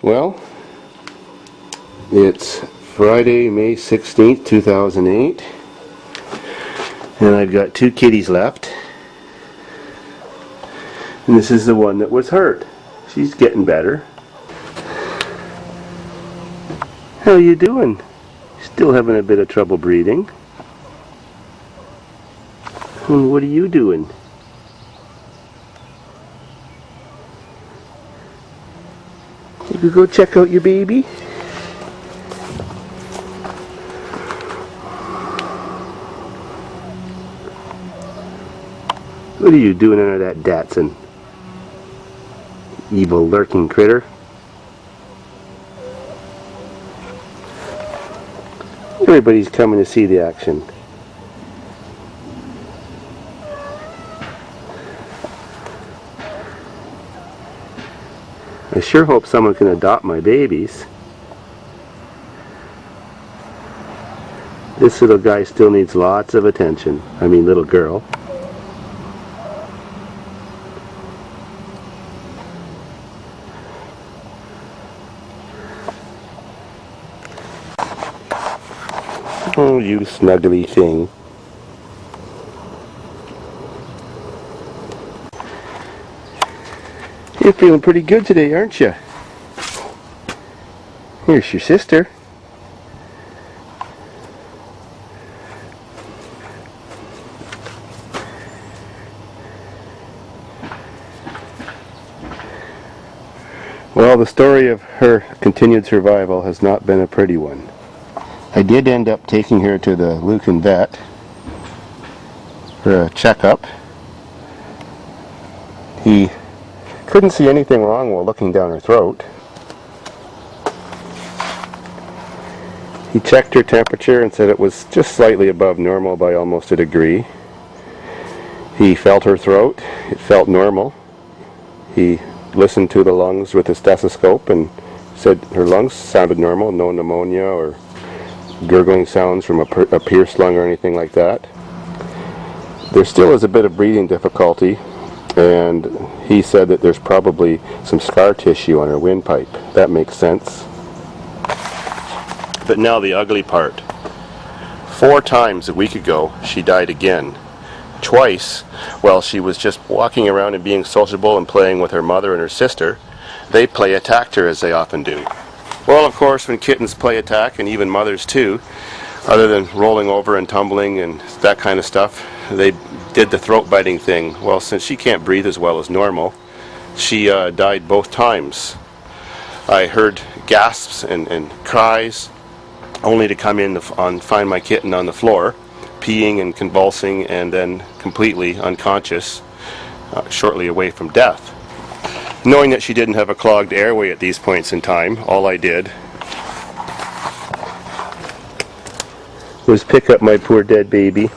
Well, it's Friday, May 16th, 2008, and I've got two kitties left. And this is the one that was hurt. She's getting better. How you doing? Still having a bit of trouble breathing. And what are you doing? You could go check out your baby? What are you doing under that Datsun? Evil lurking critter. Everybody's coming to see the action. I sure hope someone can adopt my babies. This little guy still needs lots of attention. I mean, little girl. Oh, you snuggly thing. You're feeling pretty good today, aren't you? Here's your sister. Well, the story of her continued survival has not been a pretty one. I did end up taking her to the Lucan vet for a checkup. He couldn't see anything wrong while looking down her throat. He checked her temperature and said it was just slightly above normal by almost a degree. He felt her throat. It felt normal. He listened to the lungs with a stethoscope and said her lungs sounded normal, no pneumonia or gurgling sounds from a pierced lung or anything like that. There still is a bit of breathing difficulty, and he said that there's probably some scar tissue on her windpipe. That makes sense. But now the ugly part. 4 times a week ago, she died again. Twice, while she was just walking around and being sociable and playing with her mother and her sister, they play attacked her as they often do. Well, of course, when kittens play attack, and even mothers too, other than rolling over and tumbling and that kind of stuff, they did the throat biting thing. Well, since she can't breathe as well as normal, she died both times. I heard gasps and cries, only to come in and find my kitten on the floor, peeing and convulsing and then completely unconscious, shortly away from death. Knowing that she didn't have a clogged airway at these points in time, all I did was pick up my poor dead baby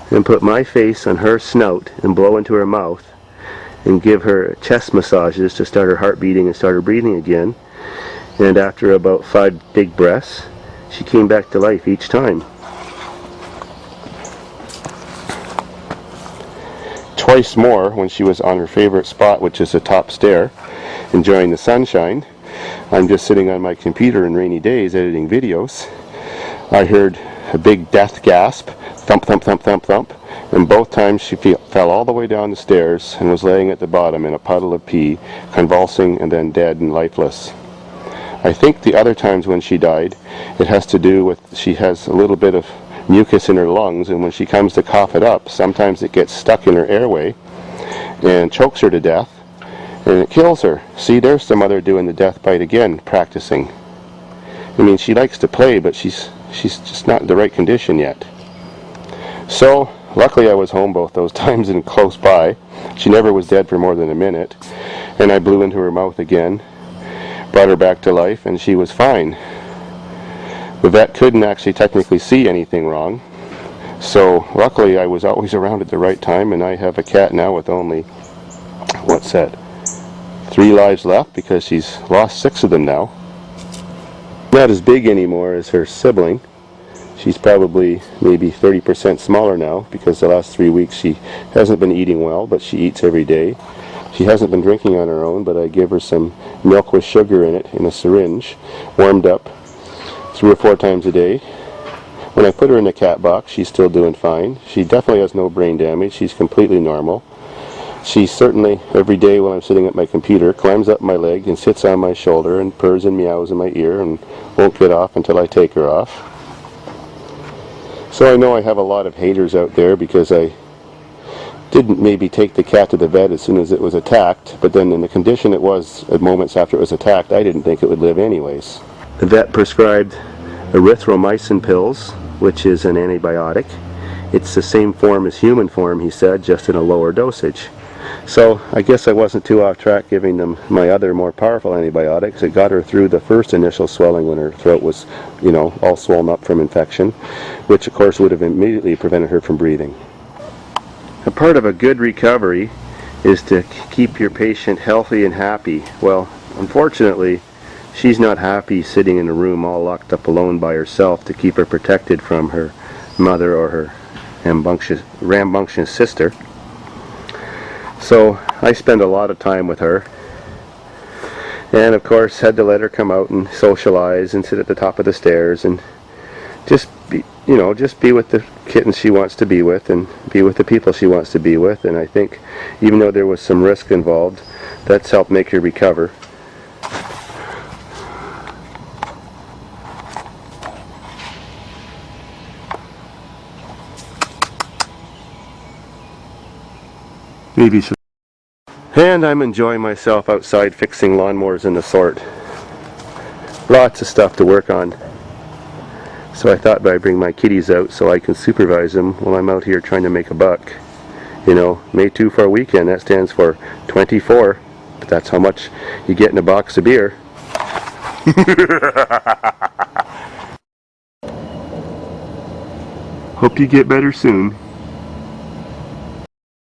and put my face on her snout and blow into her mouth and give her chest massages to start her heart beating and start her breathing again. And after about 5 big breaths, she came back to life each time. Twice more when she was on her favorite spot, which is the top stair, enjoying the sunshine. I'm just sitting on my computer in rainy days editing videos. I heard a big death gasp, thump, thump, thump, thump, thump, and both times she fell all the way down the stairs and was laying at the bottom in a puddle of pee, convulsing and then dead and lifeless. I think the other times when she died, it has to do with she has a little bit of mucus in her lungs, and when she comes to cough it up, sometimes it gets stuck in her airway and chokes her to death, and it kills her. See, there's the mother doing the death bite again, practicing. I mean, she likes to play, but she's just not in the right condition yet. So, luckily I was home both those times and close by. She never was dead for more than a minute, and I blew into her mouth again, brought her back to life, and she was fine. The vet couldn't actually technically see anything wrong, so luckily I was always around at the right time, and I have a cat now with only, what's that, 3 lives left because she's lost 6 of them now. Not as big anymore as her sibling. She's probably maybe 30% smaller now because the last 3 weeks she hasn't been eating well, but she eats every day. She hasn't been drinking on her own, but I give her some milk with sugar in it in a syringe, warmed up 3 or 4 times a day. When I put her in the cat box, she's still doing fine. She definitely has no brain damage. She's completely normal. She certainly, every day when I'm sitting at my computer, climbs up my leg and sits on my shoulder and purrs and meows in my ear and won't get off until I take her off. So I know I have a lot of haters out there because I didn't maybe take the cat to the vet as soon as it was attacked, but then in the condition it was at moments after it was attacked, I didn't think it would live anyways. The vet prescribed erythromycin pills, which is an antibiotic. It's the same form as human form, he said, just in a lower dosage. So I guess I wasn't too off track giving them my other more powerful antibiotics. It got her through the first initial swelling when her throat was, all swollen up from infection, which of course would have immediately prevented her from breathing. A part of a good recovery is to keep your patient healthy and happy. Well, unfortunately, she's not happy sitting in a room all locked up alone by herself to keep her protected from her mother or her rambunctious sister. So I spend a lot of time with her, and of course had to let her come out and socialize and sit at the top of the stairs and just be with the kittens she wants to be with and be with the people she wants to be with. And I think even though there was some risk involved, that's helped make her recover. Maybe so. And I'm enjoying myself outside fixing lawnmowers and the sort. Lots of stuff to work on. So I thought I'd bring my kitties out so I can supervise them while I'm out here trying to make a buck. May 2 for a weekend, that stands for 24. But that's how much you get in a box of beer. Hope you get better soon.